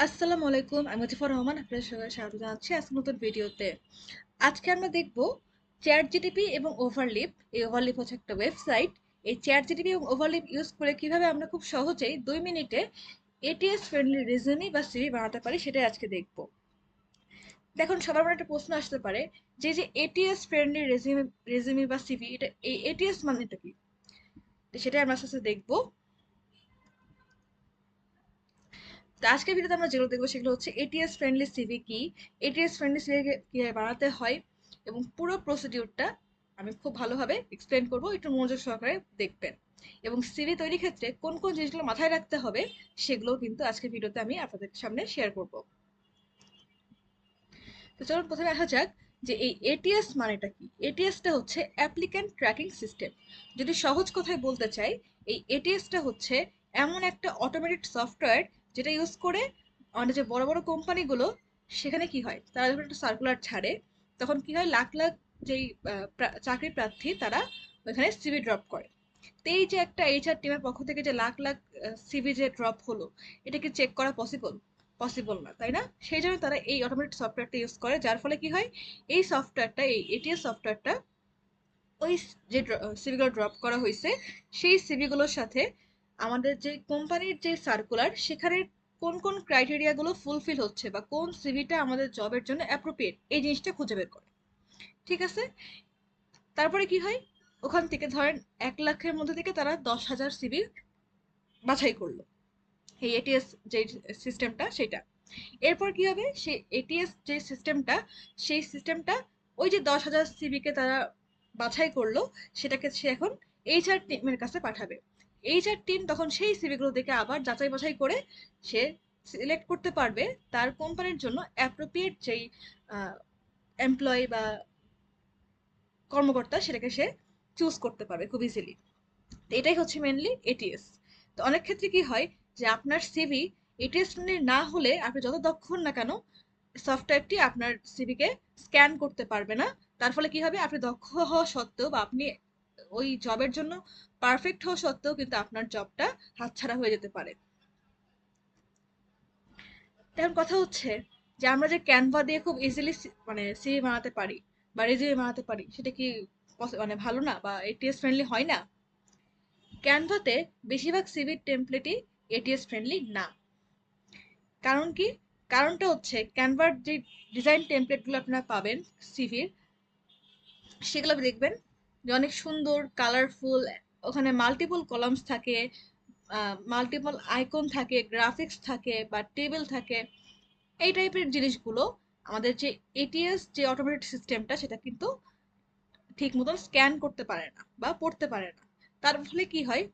আসসালামু আলাইকুম, আমি মুজিবুর রহমান। আপনাদের সবাই স্বাগত জানাচ্ছি আজকের নতুন ভিডিওতে। আজকে আমরা দেখব চ্যাট জিটিপি এবং ওভারলিপ। এই ওভারলিপ হচ্ছে একটা ওয়েবসাইট। এই চ্যাট জিটিপি এবং ওভারলিপ ইউজ করে কিভাবে আমরা খুব সহজেই 2 মিনিটে এটিএস ফ্রেন্ডলি রেজুমে বা সিভি বানাতে পারি, সেটাই আজকে দেখব। দেখুন, সবার মনে একটা প্রশ্ন আসতে পারে যে এটিএস ফ্রেন্ডলি রেজুমে বা সিভি, এটা এই এটিএস মানেটা কি? তো সেটাই আমরা আস্তে আস্তে দেখবো। তো আজকের ভিডিওতে আমরা যেগুলো দেখবো সেগুলো হচ্ছে এটিএস ফ্রেন্ডলি সিভি কি, এটিএস ফ্রেন্ডলি সিভি কিভাবে বানাতে হয়, এবং পুরো প্রসিডিউরটা আমি খুব ভালোভাবে এক্সপ্লেন করবো। একটু মনোযোগ সহকারে দেখবেন। এবং সিভি তৈরির ক্ষেত্রে কোন কোন জিনিসগুলো মাথায় রাখতে হবে সেগুলো কিন্তু আজকের ভিডিওতে আমি আপনাদের সামনে শেয়ার করব। তো চলুন প্রথমে আসা যাক যে এই এটিএস মানেটা কি। এটিএসটা হচ্ছে অ্যাপ্লিক্যান্ট ট্র্যাকিং সিস্টেম। যদি সহজ কথায় বলতে চাই, এই এটিএসটা হচ্ছে এমন একটা অটোমেটেড সফটওয়্যার যেটা ইউজ করে আমাদের যে বড় বড় কোম্পানিগুলো, সেখানে কি হয়, তারা যখন একটা সার্কুলার ছাড়ে তখন কি হয়, লাখ লাখ যেই চাকরি প্রার্থী তারা ওখানে সিভি ড্রপ করে। তো এই যে একটা এইচআর টিমের পক্ষ থেকে যে লাখ লাখ সিভি যে ড্রপ হলো, এটা কি চেক করা পসিবল? পসিবল না, তাই না? সেই জন্য তারা এই অটোমেটেড সফটওয়্যারটা ইউজ করে, যার ফলে কি হয়, এই সফটওয়্যারটা, এই এটিএস সফটওয়্যারটা ওই যে সিভিগুলো ড্রপ করা হয়েছে সেই সিভিগুলোর সাথে আমাদের যে কোম্পানির যে সার্কুলার, সেখানে কোন কোন ক্রাইটেরিয়াগুলো ফুলফিল হচ্ছে বা কোন সিভিটা আমাদের জবের জন্য অ্যাপ্রোপ্রিয়েট, এই জিনিসটা খুঁজে বের করে। ঠিক আছে? তারপরে কি হয়, ওখান থেকে ধরেন 1 লাখের মধ্যে থেকে তারা 10,000 সিভি বাছাই করলো, এই এটিএস যে সিস্টেমটা সেটা। এরপর কি হবে, সে এটিএস যে সিস্টেমটা, সেই সিস্টেমটা ওই যে 10,000 সিভিকে তারা বাছাই করলো, সেটাকে সে এখন এইচআর টিমের কাছে পাঠাবে। এইচআর টিম তখন সেই সিভিগুলো দেখে আবার যাচাই বাছাই করে সে সিলেক্ট করতে পারবে তার কোম্পানির জন্য অ্যাপ্রোপ্রিয়েট যেই এমপ্লয়ি বা কর্মকর্তা, সেটাকে সে চুজ করতে পারবে খুব ইজিলি। এটাই হচ্ছে মেনলি এটিএস। তো অনেক ক্ষেত্রে কি হয় যে আপনার সিভি এটিএস ফ্রেন্ডলি না হলে আপনি যত দক্ষ হন না কেন, সফটওয়্যারটি আপনার সিভিকে স্ক্যান করতে পারবে না। তার ফলে কি হবে, আপনি দক্ষ হওয়া সত্ত্বেও বা আপনি ওই জবের জন্য পারফেক্ট হওয়া সত্ত্বেও কিন্তু আপনার জবটা হাতছাড়া হয়ে যেতে পারে। এখন কথা হচ্ছে যে আমরা যে ক্যানভা দিয়ে খুব ইজিলি মানে সিভি বানাতে পারি বা রেজিউমে বানাতে পারি, সেটা কি মানে ভালো না বা এটিএস ফ্রেন্ডলি হয় না? ক্যানভাতে বেশিরভাগ সিভির টেমপ্লেটই এটিএস ফ্রেন্ডলি না। কারণ কি? কারণটা হচ্ছে ক্যানভার যে ডিজাইন টেমপ্লেটগুলো আপনারা পাবেন সিভির, সেগুলো দেখবেন যে অনেক সুন্দর কালারফুল, ওখানে মাল্টিপল কলামস থাকে, মাল্টিপল আইকন থাকে, গ্রাফিক্স থাকে বা টেবিল থাকে। এই টাইপের জিনিসগুলো আমাদের যে এটিএস যে অটোমেটেড সিস্টেমটা, সেটা কিন্তু ঠিক মতন স্ক্যান করতে পারে না বা পড়তে পারে না। তার ফলে কি হয়,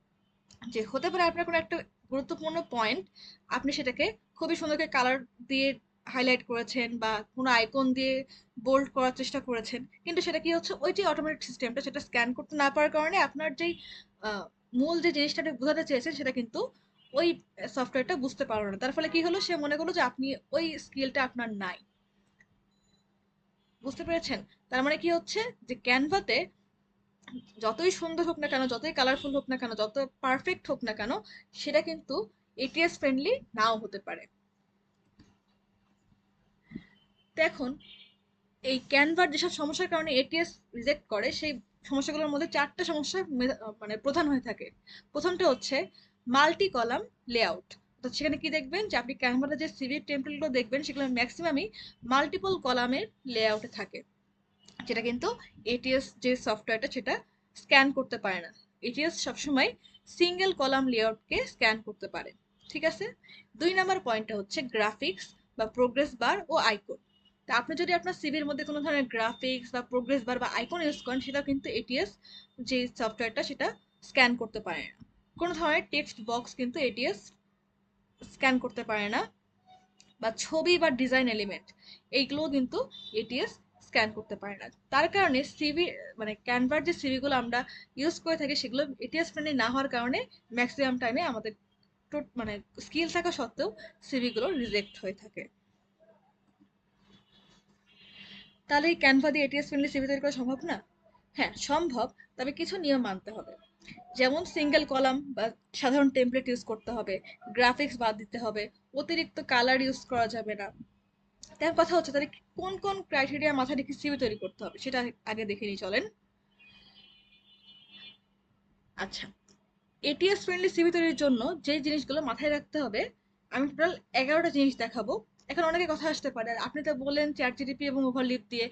যে হতে পারে আপনার কোনো একটা গুরুত্বপূর্ণ পয়েন্ট, আপনি সেটাকে খুবই সুন্দর করে কালার দিয়ে হাইলাইট করেছেন বা কোনো আইকন দিয়ে বোল্ড করার চেষ্টা করেছেন, কিন্তু সেটা কি হচ্ছে, ওই যে অটোমেটিক সিস্টেমটা সেটা স্ক্যান করতে না পারার কারণে আপনার যেই আহ, মূল যে জিনিসটা আপনি বোঝাতে চেয়েছেন, সেটা কিন্তু ওই সফটওয়্যারটা বুঝতে পারলো না। তার ফলে কি হলো, সে মনে করলো যে আপনি ওই স্কিলটা আপনার নাই। বুঝতে পেরেছেন? তার মানে কি হচ্ছে, যে ক্যানভাতে যতই সুন্দর হোক না কেন, যতই কালারফুল হোক না কেন, যত পারফেক্ট হোক না কেন, সেটা কিন্তু এটিএস ফ্রেন্ডলি নাও হতে পারে। তো এখন এই ক্যানভার যেসব সমস্যার কারণে এটিএস রিজেক্ট করে, সেই সমস্যাগুলোর মধ্যে 4টা সমস্যা মানে প্রধান হয়ে থাকে। প্রথমটা হচ্ছে মাল্টি কলাম লেআউট। তো সেখানে কি দেখবেন, যে আপনি ক্যানভাতে যে সিভি টেমপ্লেটগুলো দেখবেন, সেগুলো ম্যাক্সিমামই মাল্টিপল কলামের লেআউটে থাকে, যেটা কিন্তু এটিএস যে সফটওয়্যারটা সেটা স্ক্যান করতে পারে না। এটিএস সবসময় সিঙ্গেল কলাম লেআউটকে স্ক্যান করতে পারে। ঠিক আছে? 2 নাম্বার পয়েন্টটা হচ্ছে গ্রাফিক্স বা প্রোগ্রেস বার ও আইকন। তা আপনি যদি আপনার সিভির মধ্যে কোনো ধরনের গ্রাফিক্স বা প্রোগ্রেস বার বা আইকন ইউজ করেন, সেটা কিন্তু এটিএস যে সফটওয়্যারটা সেটা স্ক্যান করতে পারে না। কোনো ধরনের টেক্সট বক্স কিন্তু এটিএস স্ক্যান করতে পারে না, বা ছবি বা ডিজাইন এলিমেন্ট, এইগুলোও কিন্তু এটিএস স্ক্যান করতে পারে না। তার কারণে সিভি মানে ক্যানভার যে সিভিগুলো আমরা ইউজ করে থাকি, সেগুলো এটিএস ফ্রেন্ডলি না হওয়ার কারণে ম্যাক্সিমাম টাইমে আমাদের মানে স্কিল থাকা সত্ত্বেও সিভিগুলো রিজেক্ট হয়ে থাকে। তাহলে এই ক্যানভা দিয়ে এটিএস ফ্রেন্ডলি সিভি তৈরি করা সম্ভব না? হ্যাঁ সম্ভব, তবে কিছু নিয়ম মানতে হবে। যেমন সিঙ্গেল কলাম বা সাধারণ টেমপ্লেট ইউজ করতে হবে, গ্রাফিক্স বাদ দিতে হবে, অতিরিক্ত কালার ইউজ করা যাবে না। তার কথা হচ্ছে তাহলে কোন কোন ক্রাইটেরিয়া মাথায় রেখে সিভি তৈরি করতে হবে সেটা আগে দেখে নিই চলেন। আচ্ছা, এটিএস ফ্রেন্ডলি সিভি তৈরির জন্য যে জিনিসগুলো মাথায় রাখতে হবে, আমি টোটাল 11টা জিনিস দেখাবো। এখন অনেকে কথা আসতে পারে, আর আপনি তো বললেন চ্যাট জিটিপি এবং ওভারলিপ দিয়ে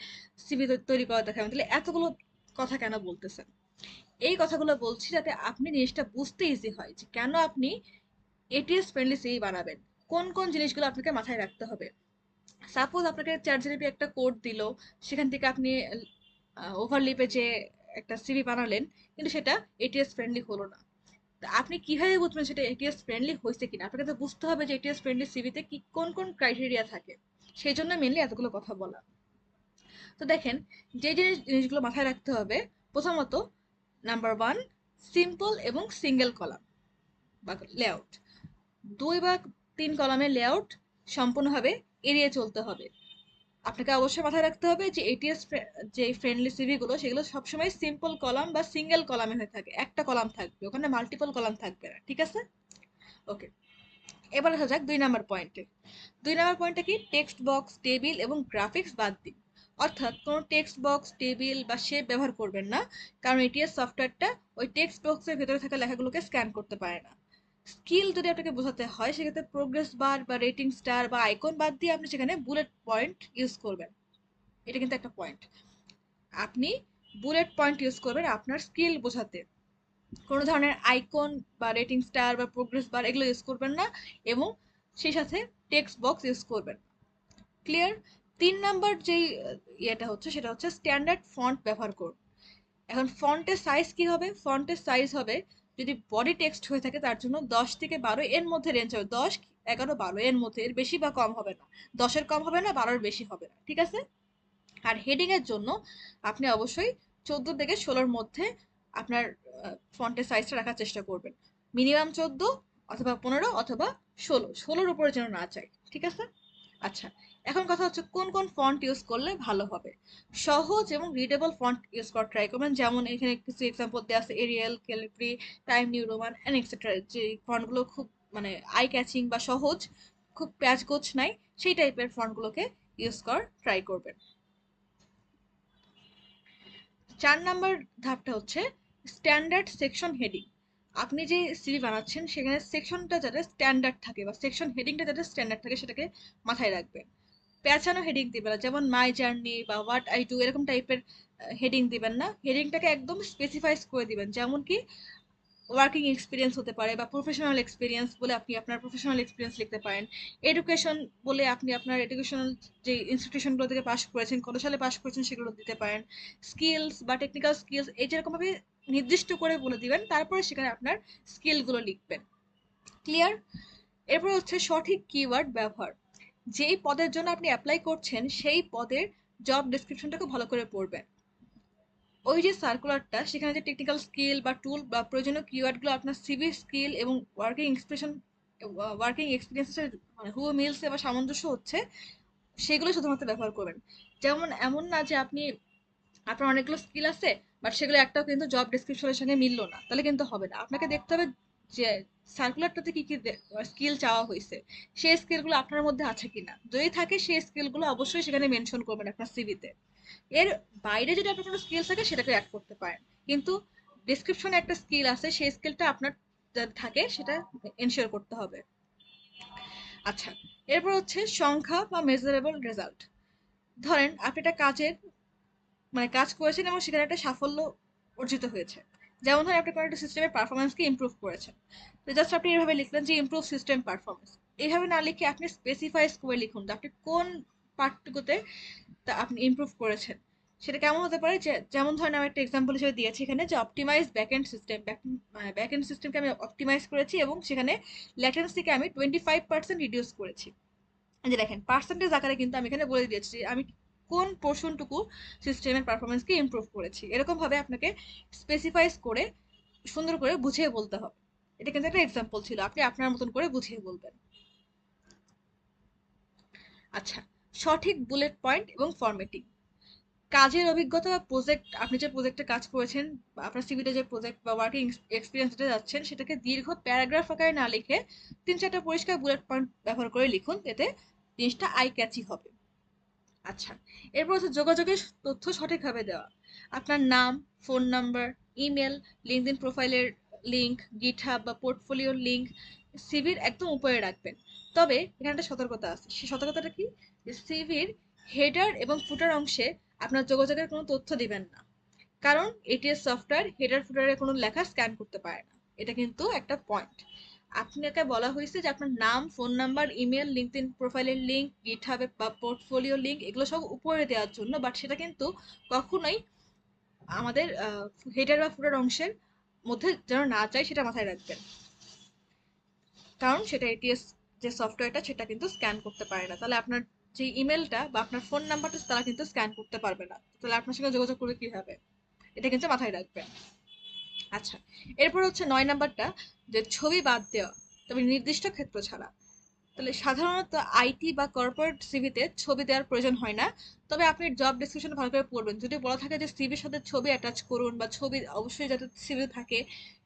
সিভি তৈরি করা দেখাবেন, তাহলে এতগুলো কথা কেন বলতেছেন? এই কথাগুলো বলছি যাতে আপনি জিনিসটা বুঝতে ইজি হয় যে কেন আপনি এটিএস ফ্রেন্ডলি সিভি বানাবেন, কোন কোন জিনিসগুলো আপনাকে মাথায় রাখতে হবে। সাপোজ আপনাকে চ্যাট জিটিপি একটা কোড দিল, সেখান থেকে আপনি ওভারলিপে যে একটা সিভি বানালেন, কিন্তু সেটা এটিএস ফ্রেন্ডলি হলো না। তা আপনি কিভাবে বুঝবেন সেটা এটিএস ফ্রেন্ডলি হয়েছে কিনা? আপনাকে তো বুঝতে হবে যে এটিএস ফ্রেন্ডলি সিভিতে কি কোন কোন ক্রাইটেরিয়া থাকে। সেই জন্য মেনলি এতগুলো কথা বলা। তো দেখেন, যে জিনিসগুলো মাথায় রাখতে হবে, প্রথমত নাম্বার ওয়ান, সিম্পল এবং সিঙ্গেল কলাম বা লেআউট। 2 বা 3 কলামের লেআউট সম্পূর্ণভাবে এড়িয়ে চলতে হবে। আপনাকে অবশ্যই মাথায় রাখতে হবে যে এটিএস যে ফ্রেন্ডলি সিভি গুলো সেগুলো সবসময় সিম্পল কলাম বা সিঙ্গেল কলামে হয়ে থাকে, একটা কলাম থাকবে, ওখানে মাল্টিপল কলাম থাকবে না, ঠিক আছে? ওকে, এবার আসা যাক 2 নাম্বার পয়েন্টে। 2 নাম্বার পয়েন্টটা কি? টেক্সট বক্স, টেবিল এবং গ্রাফিক্স বাদ দিন। অর্থাৎ কোনো টেক্সট বক্স, টেবিল বা শেপ ব্যবহার করবেন না, কারণ এটিএস সফটওয়্যারটা ওই টেক্সট বক্সের ভেতরে থাকা লেখাগুলোকে স্ক্যান করতে পারে না। স্কিল যদি আপনাকে বোঝাতে হয়, সেক্ষেত্রে প্রোগ্রেস বার বা রেটিং স্টার বা আইকন বাদ দিয়ে আপনি সেখানে বুলেট পয়েন্ট ইউজ করবেন। এটা কিন্তু একটা পয়েন্ট। আপনি বুলেট পয়েন্ট ইউজ করবেন আপনার স্কিল বোঝাতে, কোনো ধরনের আইকন বা রেটিং স্টার বা প্রোগ্রেস বার এগুলো ইউজ করবেন না, এবং সেই সাথে টেক্সট বক্স ইউজ করবেন। ক্লিয়ার? 3 নাম্বার যেই ইয়েটা হচ্ছে সেটা হচ্ছে স্ট্যান্ডার্ড ফন্ট ব্যবহার করুন। এখন ফন্টের সাইজ কি হবে? ফন্টের সাইজ হবে, যদি বডি টেক্সট হয়ে থাকে তার জন্য 10 থেকে 12 এর মধ্যে রেঞ্জ হবে, 10, 11, 12 এর মধ্যে, এর বেশি বা কম হবে না। 10-এর কম হবে না, 12-এর বেশি হবে না, ঠিক আছে? আর হেডিং এর জন্য আপনি অবশ্যই 14 থেকে 16-র মধ্যে আপনার ফন্টের সাইজটা রাখার চেষ্টা করবেন। মিনিমাম 14 অথবা 15 অথবা 16-র উপরে যেন না যায়, ঠিক আছে? আচ্ছা, এখন কথা হচ্ছে কোন কোন ফন্ট ইউজ করলে ভালো হবে। সহজ এবং রিডেবল ফন্ট ইউজ করা ট্রাই করবেন, যেমন এখানে কিছু এক্সাম্পল দেওয়া আছে, Arial, Calibri, Times New Roman and etcetera. যে ফন্টগুলো খুব মানে আই ক্যাচিং বা সহজ, খুব প্যাচ গোছ নাই, সেই টাইপের ফন্টগুলোকে ইউজ করার ট্রাই করবেন। 4 নাম্বার ধাপটা হচ্ছে স্ট্যান্ডার্ড সেকশন হেডিং। আপনি যে সিভি বানাচ্ছেন সেখানে সেকশনটা যাতে স্ট্যান্ডার্ড থাকে বা সেকশন হেডিংটা যাতে স্ট্যান্ডার্ড থাকে সেটাকে মাথায় রাখবেন। পেঁচানো হেডিং দিবেন না, যেমন মাই জার্নি বা হোয়াট আই ডু এরকম টাইপের হেডিং দিবেন না। হেডিংটাকে একদম স্পেসিফাইজ করে দিবেন, যেমন কি ওয়ার্কিং এক্সপিরিয়েন্স হতে পারে, বা প্রফেশনাল এক্সপিরিয়েন্স বলে আপনি আপনার প্রফেশনাল এক্সপিরিয়েন্স লিখতে পারেন। এডুকেশন বলে আপনি আপনার এডুকেশনাল যে ইনস্টিটিউশনগুলো থেকে পাশ করেছেন, কত সালে পাশ করেছেন সেগুলো দিতে পারেন। স্কিলস বা টেকনিক্যাল স্কিলস এই যেরকমভাবে নির্দিষ্ট করে বলে দিবেন, তারপরে সেখানে আপনার স্কিলগুলো লিখবেন। ক্লিয়ার? এরপর হচ্ছে সঠিক কিওয়ার্ড ব্যবহার। যেই পদের জন্য আপনি অ্যাপ্লাই করছেন সেই পদের জব ডেসক্রিপশনটাকে ভালো করে পড়বেন। ওই যে সার্কুলারটা, সেখানে যে টেকনিক্যাল স্কিল বা টুল বা প্রয়োজনীয় কিওয়ার্ডগুলো আপনার সিভি স্কিল এবং ওয়ার্কিং এক্সপিরিয়েন্সের মানে হু মিলসে বা সামঞ্জস্য হচ্ছে, সেগুলো শুধুমাত্র ব্যবহার করবেন। যেমন এমন না যে আপনার অনেকগুলো স্কিল আছে, বাট সেগুলো একটাও কিন্তু জব ডেসক্রিপশনের সঙ্গে মিললো না, তাহলে কিন্তু হবে না। আপনাকে দেখতে হবে যে সার্কুলারটাতে কি কি স্কিল চাওয়া হয়েছে, সেই স্কিলগুলো আপনার মধ্যে আছে কিনা। যদি থাকে সেই স্কিলগুলো অবশ্যই সেখানে মেনশন করবেন আপনার সিভিতে। এর বাইরে যদি আপনার কোনো স্কিল থাকে সেটাকে অ্যাড করতে পারেন, কিন্তু ডেসক্রিপশনে একটা স্কিল আছে, সেই স্কিলটা আপনার যাতে থাকে সেটা এনশিওর করতে হবে। আচ্ছা, এরপর হচ্ছে সংখ্যা বা মেজারেবল রেজাল্ট। ধরেন আপনি একটা কাজ করেছেন এবং সেখানে একটা সাফল্য অর্জিত হয়েছে। যেমন ধরেন আপনি কোনো একটা সিস্টেমের পারফরমেন্সকে ইমপ্রুভ করেছেন, তো জাস্ট আপনি এভাবে লিখলেন যে ইমপ্রুভ সিস্টেম পারফরমেন্স। এইভাবে না লিখে আপনি স্পেসিফাইজ করে লিখুন যে আপনি কোন পার্টটুকুতে তা আপনি ইমপ্রুভ করেছেন। সেটা কেমন হতে পারে, যে যেমন ধরেন আমি একটা এক্সাম্পল হিসেবে দিয়েছি এখানে, যে অপটিমাইজ ব্যাকএন্ড সিস্টেমকে আমি অপটিমাইজ করেছি এবং সেখানে ল্যাটেন্সিকে আমি 25% রিডিউস করেছি। এই যে দেখেন, পার্সেন্টেজ আকারে কিন্তু আমি এখানে বলে দিয়েছি যে আমি কোন পোর্শনটুকু সিস্টেমের পারফরমেন্সকে ইমপ্রুভ করেছি। এরকম ভাবে আপনাকে স্পেসিফাইজ করে সুন্দর করে বুঝিয়ে বলতে হবে। এটা কিন্তু একটা এক্সাম্পল ছিল, আপনি আপনার মতন করে বুঝিয়ে বলবেন। আচ্ছা, সঠিক বুলেট পয়েন্ট এবং ফরম্যাটিং। কাজের অভিজ্ঞতা বা প্রজেক্ট, আপনি যে প্রজেক্টে কাজ করেছেন বা আপনার সিভিতে যে প্রজেক্ট বা ওয়ার্কিং এক্সপিরিয়েন্স যেটা যাচ্ছেন সেটাকে দীর্ঘ প্যারাগ্রাফ আকারে না লিখে 3-4টা পরিষ্কার বুলেট পয়েন্ট ব্যবহার করে লিখুন, এতে জিনিসটা আই ক্যাচি হবে। আচ্ছা, এরপর হচ্ছে যোগাযোগের তথ্য সঠিকভাবে দেওয়া। আপনার নাম, ফোন নাম্বার, ইমেল, লিঙ্কডইন প্রোফাইলের লিংক, গিটহাব বা পোর্টফোলিওর লিংক সিভির একদম উপরে রাখবেন। তবে এখানে একটা সতর্কতা আছে, সেই সতর্কতাটা কি, যে সিভির হেডার এবং ফুটার অংশে আপনার যোগাযোগের কোনো তথ্য দিবেন না, কারণ এটিএস সফটওয়্যার হেডার ফুটারে কোনো লেখা স্ক্যান করতে পারে না। এটা কিন্তু একটা পয়েন্ট। আপনাকে বলা হয়েছে যে আপনার নাম, ফোন নাম্বার, ইমেল, লিঙ্কডইন প্রোফাইলের লিংক, গিটহাবে বা পোর্টফোলিও লিংক এগুলো সব উপরে দেওয়ার জন্য, বাট সেটা কিন্তু কখনোই আমাদের হেডার বা ফুটার অংশের মধ্যে যেন না চাই, সেটা মাথায় রাখবেন, কারণ সেটা এটিএস যে সফটওয়্যারটা সেটা কিন্তু স্ক্যান করতে পারে না। তাহলে আপনার যে ইমেলটা বা আপনার ফোন নাম্বারটা তারা কিন্তু স্ক্যান করতে পারবে না, তাহলে আপনার সঙ্গে যোগাযোগ করবে কিভাবে, এটা কিন্তু মাথায় রাখবেন। আচ্ছা, এরপর হচ্ছে 9 নাম্বারটা, যে ছবি বাদ দেওয়া, তবে নির্দিষ্ট ক্ষেত্র ছাড়া। তাহলে সাধারণত আইটি বা কর্পোরেট সিভিতে ছবি দেওয়ার প্রয়োজন হয় না, তবে আপনি জব ডেসক্রিপশন ভালো করে পড়বেন। যদি বলা থাকে যে সিভির সাথে ছবি অ্যাটাচ করুন বা ছবি অবশ্যই যাতে সিভি থাকে,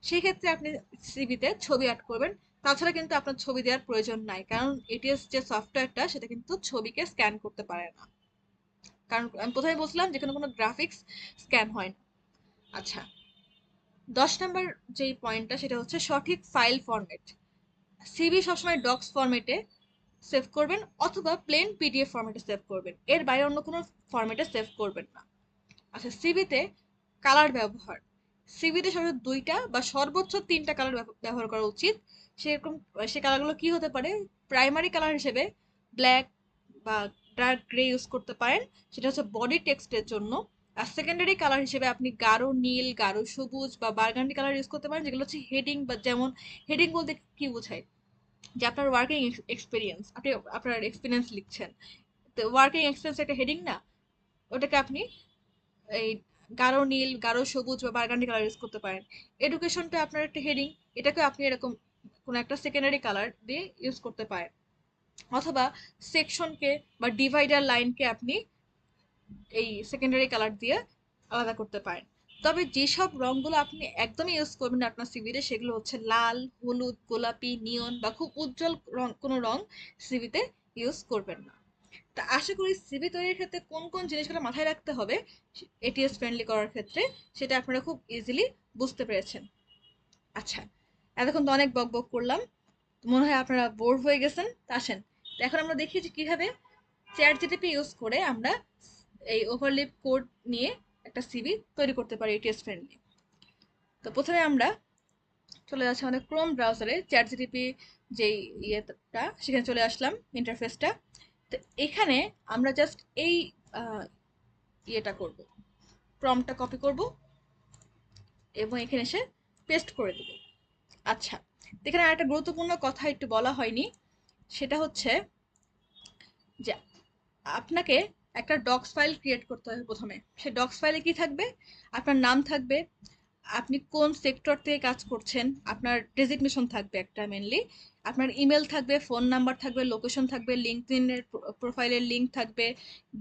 সেই ক্ষেত্রে আপনি সিভিতে ছবি অ্যাড করবেন। তাছাড়া কিন্তু আপনার ছবি দেওয়ার প্রয়োজন নাই, কারণ এটিএস যে সফটওয়্যারটা সেটা কিন্তু ছবিকে স্ক্যান করতে পারে না, কারণ আমি প্রথমে বলছিলাম যে কোনো গ্রাফিক্স স্ক্যান হয় না। আচ্ছা, 10 নাম্বার যেই পয়েন্টটা সেটা হচ্ছে সঠিক ফাইল ফরম্যাট। সিভি সবসময় ডক্স ফরম্যাটে সেভ করবেন অথবা প্লেন পিডিএফ ফরম্যাটে সেভ করবেন, এর বাইরে অন্য কোনো ফরম্যাটে সেভ করবেন না। আচ্ছা, সিভিতে কালার ব্যবহার, সিভিতে সর্বোচ্চ 2টা বা সর্বোচ্চ 3টা কালার ব্যবহার করা উচিত। সেরকম সে কালারগুলো কি হতে পারে, প্রাইমারি কালার হিসেবে ব্ল্যাক বা ডার্ক গ্রে ইউজ করতে পারেন, সেটা হচ্ছে বডি টেক্সটের জন্য। আর সেকেন্ডারি কালার হিসেবে আপনি গাঢ় নীল, গাঢ় সবুজ বা বার্গান্ডি কালার ইউজ করতে পারেন, যেগুলো হচ্ছে হেডিং, বা যেমন হেডিং বলতে কি বোঝায়, যে আপনার ওয়ার্কিং এক্সপিরিয়েন্স, আপনি আপনার এক্সপিরিয়েন্স লিখছেন, তো ওয়ার্কিং এক্সপিরিয়েন্স একটা হেডিং না, ওটাকে আপনি এই গাঢ় নীল, গাঢ় সবুজ বা বার্গান্ডি কালার ইউজ করতে পারেন। এডুকেশনটা আপনার একটা হেডিং, এটাকে আপনি এরকম কোন একটা সেকেন্ডারি কালার দিয়ে ইউজ করতে পারেন, অথবা সেকশনকে বা ডিভাইডার লাইনকে আপনি এই সেকেন্ডারি কালার দিয়ে আলাদা করতে পারেন। তবে যেসব রংগুলো আপনি একদমই ইউজ করবেন না আপনার সিভিতে, সেগুলো হচ্ছে লাল, হলুদ, গোলাপি, নিয়ন বা খুব উজ্জ্বল রং, কোনো রং সিভিতে ইউজ করবেন না। তা আশা করি সিভি তৈরির ক্ষেত্রে কোন কোন জিনিসগুলো মাথায় রাখতে হবে এটিএস ফ্রেন্ডলি করার ক্ষেত্রে, সেটা আপনারা খুব ইজিলি বুঝতে পেরেছেন। আচ্ছা, এতক্ষণ তো অনেক বক বক করলাম, মনে হয় আপনারা বোর হয়ে গেছেন। তা আসেন, তো এখন আমরা দেখি যে কিভাবে চ্যাট জিটিপি ইউজ করে আমরা এই ওভারলিপ কোড নিয়ে একটা সিভি তৈরি করতে পারি এটিএস ফ্রেন্ডলি। তো প্রথমে আমরা চলে যাচ্ছি আমাদের ক্রোম ব্রাউজারে, চ্যাট জিটিপি যেই ইয়েটা সেখানে চলে আসলাম, ইন্টারফেসটা। তো এখানে আমরা জাস্ট এই আহ, ইয়েটা করব, প্রম্পটটা কপি করব এবং এখানে এসে পেস্ট করে দেব। আচ্ছা, এখানে আরেকটা গুরুত্বপূর্ণ কথা একটু বলা হয়নি, সেটা হচ্ছে যে আপনাকে একটা ডক্স ফাইল ক্রিয়েট করতে হবে প্রথমে। সেই ডক্স ফাইলে কি থাকবে, আপনার নাম থাকবে, আপনি কোন সেক্টর থেকে কাজ করছেন, আপনার ডেজিগনেশন থাকবে একটা মেনলি, আপনার ইমেল থাকবে, ফোন নাম্বার থাকবে, লোকেশন থাকবে, লিঙ্কডইনের প্রোফাইলের লিঙ্ক থাকবে,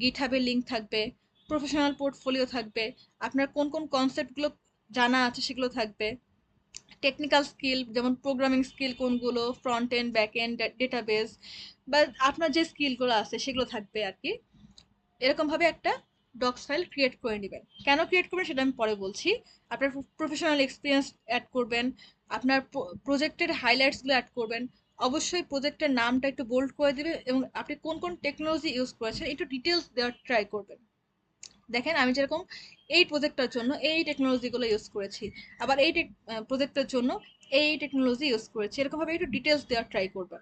গিটহাবের লিঙ্ক থাকবে, প্রফেশনাল পোর্টফোলিও থাকবে, আপনার কোন কোন কনসেপ্টগুলো জানা আছে সেগুলো থাকবে, টেকনিক্যাল স্কিল যেমন প্রোগ্রামিং স্কিল কোনগুলো, front end back end, database বা আপনার যে স্কিলগুলো আছে সেগুলো থাকবে আর কি। এরকমভাবে একটা ডক্স ফাইল ক্রিয়েট করে নেবেন। কেন ক্রিয়েট করবেন সেটা আমি পরে বলছি। আপনার প্রফেশনাল এক্সপিরিয়েন্স অ্যাড করবেন, আপনার প্রজেক্টের হাইলাইটসগুলো অ্যাড করবেন, অবশ্যই প্রজেক্টের নামটা একটু বোল্ড করে দেবে এবং আপনি কোন কোন টেকনোলজি ইউজ করেছেন একটু ডিটেলস দেওয়ার ট্রাই করবেন। দেখেন আমি যেরকম এই প্রজেক্টটার জন্য এই টেকনোলজিগুলো ইউজ করেছি, আবার এই প্রজেক্টের জন্য এই টেকনোলজি ইউজ করেছি, এরকমভাবে একটু ডিটেলস দেওয়ার ট্রাই করবেন।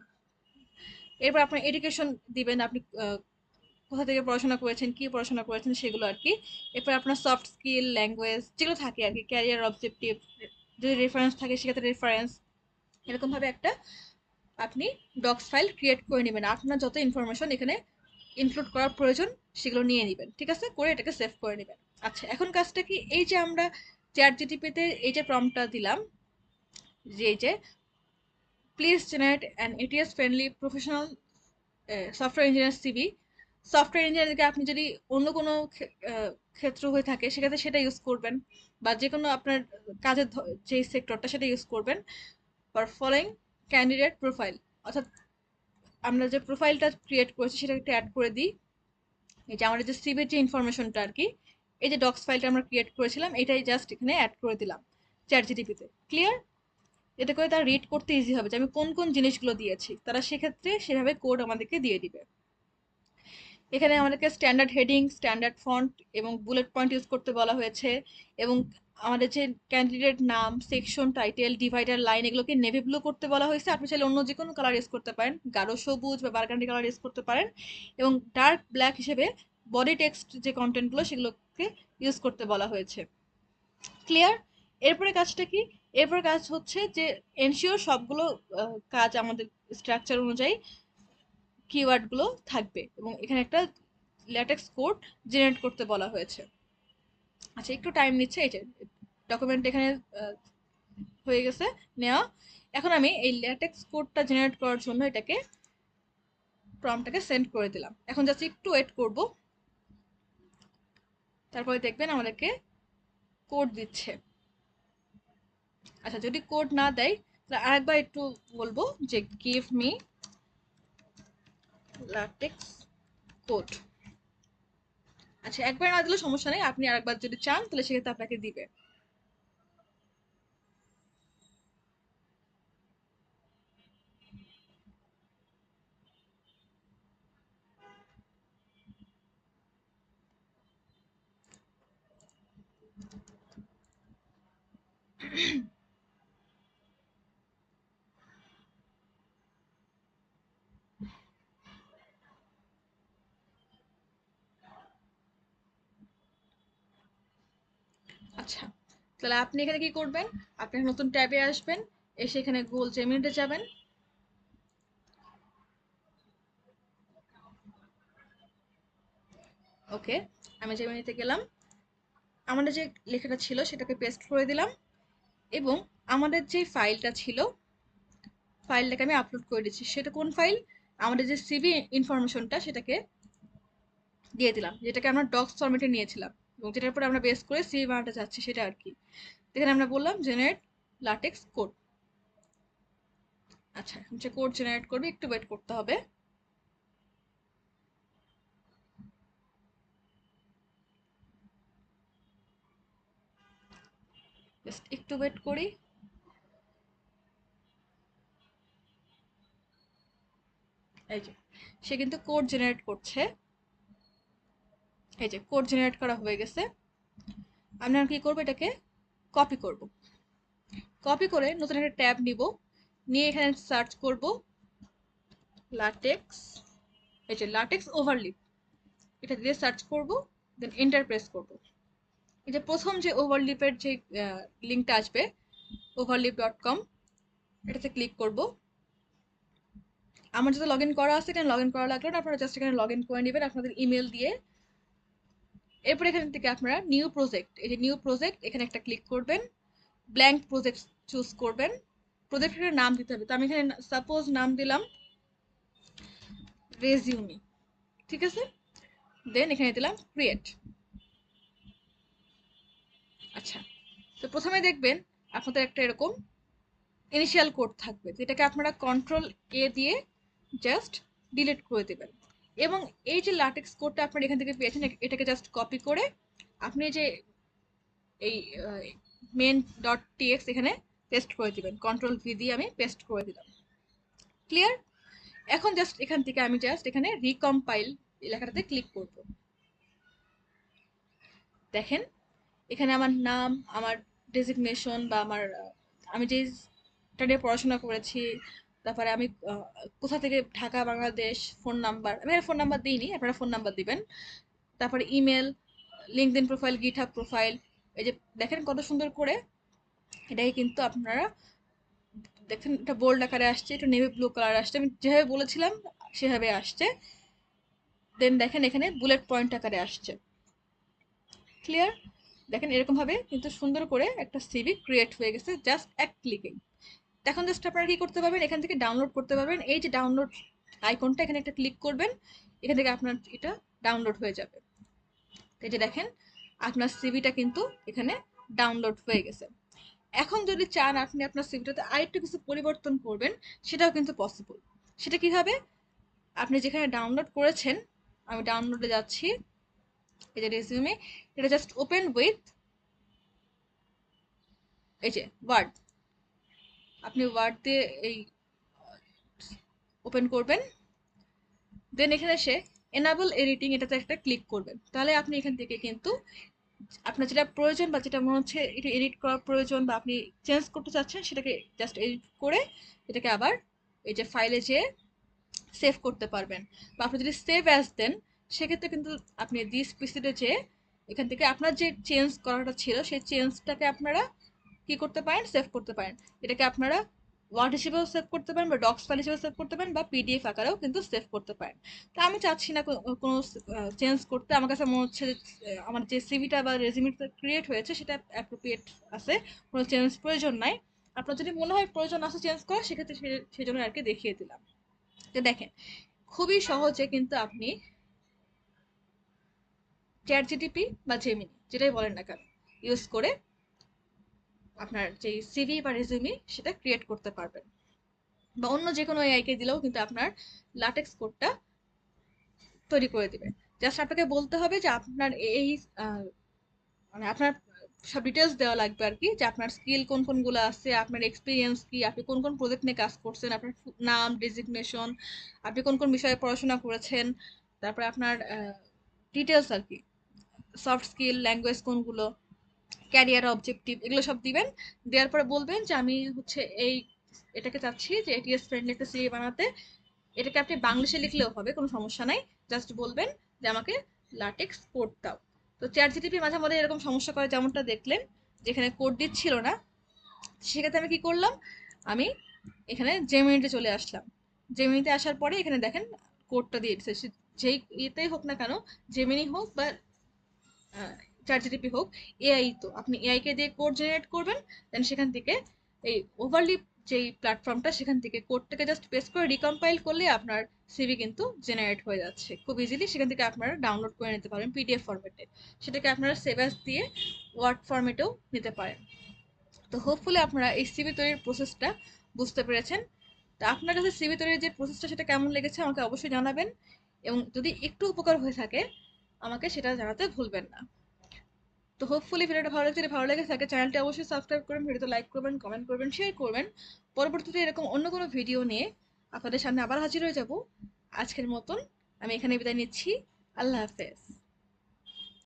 এরপর আপনার এডুকেশন দিবেন, আপনি কোথা থেকে পড়াশোনা করেছেন, কি পড়াশোনা করেছেন সেগুলো আর কি। এরপর আপনার সফট স্কিল, ল্যাঙ্গুয়েজ যেগুলো থাকে আর কি, ক্যারিয়ার অবজেক্টিভ, যদি রেফারেন্স থাকে সেক্ষেত্রে রেফারেন্স, এরকমভাবে একটা আপনি ডক্স ফাইল ক্রিয়েট করে নেবেন। আপনার যত ইনফরমেশন এখানে ইনক্লুড করার প্রয়োজন সেগুলো নিয়ে নেবেন, ঠিক আছে, করে এটাকে সেভ করে নেবেন। আচ্ছা, এখন কাজটা কি, এই যে আমরা চ্যাট জিটিপিতে এই যে প্রম্পটটা দিলাম, যে এই যে please generate an ATS friendly professional software engineer CV, software ইঞ্জিনিয়ারিংকে আপনি যদি অন্য কোনো ক্ষেত্র হয়ে থাকে সেক্ষেত্রে সেটা ইউজ করবেন, বা যে কোনো আপনার কাজের যে সেক্টরটা সেটা ইউজ করবেন। ফর ফলোইং ক্যান্ডিডেট প্রোফাইল, অর্থাৎ আমরা যে প্রোফাইলটা ক্রিয়েট করেছি সেটা একটু অ্যাড করে দিই। এই যে আমাদের যে সিভির যে ইনফরমেশনটা আর কি, এই যে ডক্স ফাইলটা আমরা ক্রিয়েট করেছিলাম এটাই জাস্ট এখানে অ্যাড করে দিলাম চ্যাট জিটিপিতে। ক্লিয়ার? এতে করে তারা রিড করতে ইজি হবে যে আমি কোন কোন জিনিসগুলো দিয়েছি, তারা সেক্ষেত্রে সেভাবে কোড আমাদেরকে দিয়ে দিবে। এখানে আমাদেরকে স্ট্যান্ডার্ড হেডিং, স্ট্যান্ডার্ড ফন্ট এবং বুলেট পয়েন্ট ইউজ করতে বলা হয়েছে, এবং আমাদের যে ক্যান্ডিডেট নাম, সেকশন, টাইটেল, ডিভাইডার, লাইন এগুলোকে নেভি ব্লু করতে বলা হয়েছে। আপনি চাইলে অন্য যে কোনো কালার ইউজ করতে পারেন, গাঢ় সবুজ বা বারগান্ডি কালার ইউজ করতে পারেন, এবং ডার্ক ব্ল্যাক হিসেবে বডি টেক্সট যে কন্টেন্টগুলো সেগুলোকে ইউজ করতে বলা হয়েছে। ক্লিয়ার? এরপরে কাজটা কি? এরপরে কাজ হচ্ছে যে এনশিওর সবগুলো কাজ আমাদের স্ট্রাকচার অনুযায়ী কিওয়ার্ডগুলো থাকবে, এবং এখানে একটা ল্যাটেক্স কোড জেনারেট করতে বলা হয়েছে। আচ্ছা, একটু টাইম নিচ্ছে। এই যে ডকুমেন্ট এখানে হয়ে গেছে নেওয়া। এখন আমি এই ল্যাটেক্স কোডটা জেনারেট করার জন্য এটাকে প্রম্পটটাকে সেন্ড করে দিলাম। এখন জাস্ট একটু ওয়েট করব, তারপরে দেখবেন আমাদেরকে কোড দিচ্ছে। আচ্ছা, যদি কোড না দেয় তাহলে আরেকবার একটু বলবো যে গিভ মি ল্যাটেক্স কোড। আচ্ছা, একবার না দিলে সমস্যা নেই, আপনি আরেকবার যদি চান তাহলে সেক্ষেত্রে আপনাকে দিবে। আচ্ছা, তাহলে আপনি এখানে কি করবেন? আপনি নতুন ট্যাবে আসবেন, এসে এখানে গুগল জেমিনিতে যাবেন। ওকে, আমি জেমিনিতে গেলাম। আমাদের যে লেখাটা ছিল সেটাকে পেস্ট করে দিলাম, এবং আমাদের যে ফাইলটা ছিল ফাইলটাকে আমি আপলোড করে দিচ্ছি। সেটা কোন ফাইল? আমাদের যে সিভি ইনফরমেশনটা সেটাকে দিয়ে দিলাম, যেটাকে আমরা ডক্স ফরম্যাটে নিয়েছিলাম এবং যেটার উপরে আমরা বেস করে সিভি বানাতে চাচ্ছি সেটা আর কি। এখানে আমরা বললাম জেনারেট লাটেক্স কোড। আচ্ছা, এখন যে কোড জেনারেট করবে একটু ওয়েট করতে হবে। জাস্ট একটু ওয়েট করি। এই যে সে কিন্তু কোড জেনারেট করছে। এই যে কোড জেনারেট করা হয়ে গেছে। আমরা কি করবো, এটাকে কপি করব। কপি করে নতুন একটা ট্যাব নিব, নিয়ে এখানে সার্চ করব লাটেক্স। এই যে লাটেক্স ওভারলিপ, এটা দিয়ে সার্চ করব, দেন এন্টার প্রেস করব। এই যে প্রথম যে ওভারলিপের যে লিঙ্কটা আসবে overlip.com, এটাতে ক্লিক করব। আমার যদি লগ ইন করা আছে এখানে লগ ইন করা লাগলো না, আপনারা জাস্ট এখানে লগ ইন করে নেবেন আপনাদের ইমেল দিয়ে। এরপর এখান থেকে আপনারা নিউ প্রজেক্ট, এই যে নিউ প্রজেক্ট এখানে একটা ক্লিক করবেন, ব্ল্যাঙ্ক প্রজেক্ট চুজ করবেন। প্রজেক্টের নাম দিতে হবে, তো আমি এখানে সাপোজ নাম দিলাম রেজিউমি। ঠিক আছে, দেন এখানে দিলাম ক্রিয়েট। আচ্ছা, তো প্রথমে দেখবেন আপনাদের একটা এরকম ইনিশিয়াল কোড থাকবে, যেটাকে আপনারা কন্ট্রোল এ দিয়ে জাস্ট ডিলিট করে দেবেন। এবং এই যে লাটেক্স কোডটা আপনারা এখান থেকে পেয়েছেন এটাকে জাস্ট কপি করে আপনি যে এই মেন ডট টিএক্স এখানে পেস্ট করে দিবেন। কন্ট্রোল ভি দিয়ে আমি পেস্ট করে দিলাম। ক্লিয়ার? এখন জাস্ট এখান থেকে আমি জাস্ট এখানে রিকম্পাইল লেখাটাতে ক্লিক করব। দেখেন এখানে আমার নাম, আমার ডেজিগনেশন বা আমার আমি যেটা নিয়ে পড়াশোনা করেছি, তারপরে আমি কোথা থেকে, ঢাকা, বাংলাদেশ, ফোন নাম্বার, আমি ফোন নাম্বার দিইনি, আপনারা ফোন নাম্বার দিবেন। তারপরে email, LinkedIn profile, GitHub profile. এই যে দেখেন কত সুন্দর করে এটাকে কিন্তু আপনারা দেখেন, এটা বোল্ড আকারে আসছে, একটু নেভি ব্লু কালার আসছে, আমি যেভাবে বলেছিলাম সেভাবে আসছে। দেন দেখেন এখানে বুলেট পয়েন্ট আকারে আসছে। ক্লিয়ার? দেখেন এরকম ভাবে কিন্তু সুন্দর করে একটা সিভি ক্রিয়েট হয়ে গেছে জাস্ট এক ক্লিকে। এখন জাস্ট আপনারা কি করতে পারবেন, এখান থেকে ডাউনলোড করতে পারবেন। এই যে ডাউনলোড আইকনটা এখানে একটা ক্লিক করবেন এখান থেকে আপনার এটা ডাউনলোড হয়ে যাবে। এই যে দেখেন আপনার সিভিটা কিন্তু এখানে ডাউনলোড হয়ে গেছে। এখন যদি চান আপনি আপনার সিভিটাতে আরেকটু কিছু পরিবর্তন করবেন, সেটাও কিন্তু পসিবল। সেটা কিভাবে? আপনি যেখানে ডাউনলোড করেছেন, আমি ডাউনলোডে যাচ্ছি, এই যে রেজিউমে, এটা জাস্ট ওপেন উইথ এই যে ওয়ার্ড। আপনি ওয়ার্ড দিয়ে এই ওপেন করবেন, দেন এখানে এসে এনাবল এডিটিং এটাতে একটা ক্লিক করবেন। তাহলে আপনি এখান থেকে কিন্তু আপনার যেটা প্রয়োজন বা যেটা মনে হচ্ছে এটা এডিট করার প্রয়োজন বা আপনি চেঞ্জ করতে চাচ্ছেন, সেটাকে জাস্ট এডিট করে এটাকে আবার এই যে ফাইলে যেয়ে সেভ করতে পারবেন। বা আপনি যদি সেভ অ্যাজ দেন, সেক্ষেত্রে কিন্তু আপনি দিস পিসিতে যেয়ে এখান থেকে আপনার যে চেঞ্জ করাটা ছিল সেই চেঞ্জটাকে আপনারা কি করতে পারেন, সেভ করতে পারেন। এটাকে আপনারা ওয়ার্ড হিসেবেও সেভ করতে পারেন বা ডক্স ফাইল হিসেবে সেভ করতে পারেন বা পিডিএফ আকারেও কিন্তু সেভ করতে পারেন। তো আমি চাচ্ছি না কোনো চেঞ্জ করতে। আমার কাছে মনে হচ্ছে যে আমার যে সিভিটা বা রেজিউমিটা ক্রিয়েট হয়েছে সেটা অ্যাপ্রোপ্রিয়েট আছে, কোনো চেঞ্জ প্রয়োজন নাই। আপনার যদি মনে হয় প্রয়োজন আছে চেঞ্জ করা, সেক্ষেত্রে সেই জন্য আর কি দেখিয়ে দিলাম। তো দেখেন খুবই সহজে কিন্তু আপনি চ্যাট জিটিপি বা জেমিনি যেটাই বলেন না কেন ইউজ করে আপনার যে সিভি বা রেজিউমি সেটা ক্রিয়েট করতে পারবেন। বা অন্য যে কোনো এআই কে দিলেও কিন্তু আপনার লাটেক্স কোডটা তৈরি করে দিবে। জাস্ট আপনাকে বলতে হবে যে আপনার এই মানে আপনার সব ডিটেলস দেওয়া লাগবে আর কি, যে আপনার স্কিল কোন কোনগুলো আছে, আপনার এক্সপিরিয়েন্স কি, আপনি কোন কোন প্রজেক্ট নিয়ে কাজ করছেন, আপনার নাম, ডেজিগনেশন, আপনি কোন কোন বিষয়ে পড়াশোনা করেছেন, তারপরে আপনার ডিটেলস আর কি, সফট স্কিল, ল্যাঙ্গুয়েজ কোনগুলো, ক্যারিয়ার অবজেক্টিভ, এগুলো সব দিবেন। দেওয়ার পরে বলবেন যে আমি হচ্ছে এই এটাকে চাচ্ছি যে এটিএস ফ্রেন্ডলি একটা সিভি বানাতে। এটাকে আপনি বাংলিশে লিখলেও হবে, কোনো সমস্যা নাই। জাস্ট বলবেন যে আমাকে লাটেক্স কোড দাও। তো চ্যাট জিটিপি মাঝে মাঝে এরকম সমস্যা করে, যেমনটা দেখলেন যেখানে কোড দিচ্ছিল না। সেক্ষেত্রে আমি কি করলাম, আমি এখানে জেমিনিতে চলে আসলাম। জেমিনিতে আসার পরে এখানে দেখেন কোডটা দিয়ে দিচ্ছে। যেই ইয়েতেই হোক না কেন, জেমিনি হোক বা চ্যাট জিটিপি হোক, এআই তো আপনি এআই কে দিয়ে কোড জেনারেট করবেন। দেন সেখান থেকে এই ওভারলি যেই প্ল্যাটফর্মটা, সেখান থেকে কোডটাকে জাস্ট পেস্ট করে রিকম্পাইল করলে আপনার সিভি কিন্তু জেনারেট হয়ে যাচ্ছে খুব ইজিলি। সেখান থেকে আপনারা ডাউনলোড করে নিতে পারেন পিডিএফ ফরম্যাটে। সেটাকে আপনারা সেভ অ্যাজ দিয়ে ওয়ার্ড ফরম্যাটেও নিতে পারেন। তো হোপফুলি আপনারা এই সিভি তৈরির প্রসেসটা বুঝতে পেরেছেন। তো আপনার কাছে সিভি তৈরির যে প্রসেসটা সেটা কেমন লেগেছে আমাকে অবশ্যই জানাবেন, এবং যদি একটু উপকার হয়ে থাকে আমাকে সেটা জানাতে ভুলবেন না। তো হোপফুলি ভিডিওটা ভালো লাগছে, যদি ভালো লেগে থাকে চ্যানেলটি অবশ্যই সাবস্ক্রাইব করবেন, ভিডিওতে লাইক করবেন, কমেন্ট করবেন, শেয়ার করবেন। পরবর্তীতে এরকম অন্য কোনো ভিডিও নিয়ে আপনাদের সামনে আবার হাজির হয়ে যাব। আজকের মতন আমি এখানে বিদায় নিচ্ছি। আল্লাহ হাফেজ।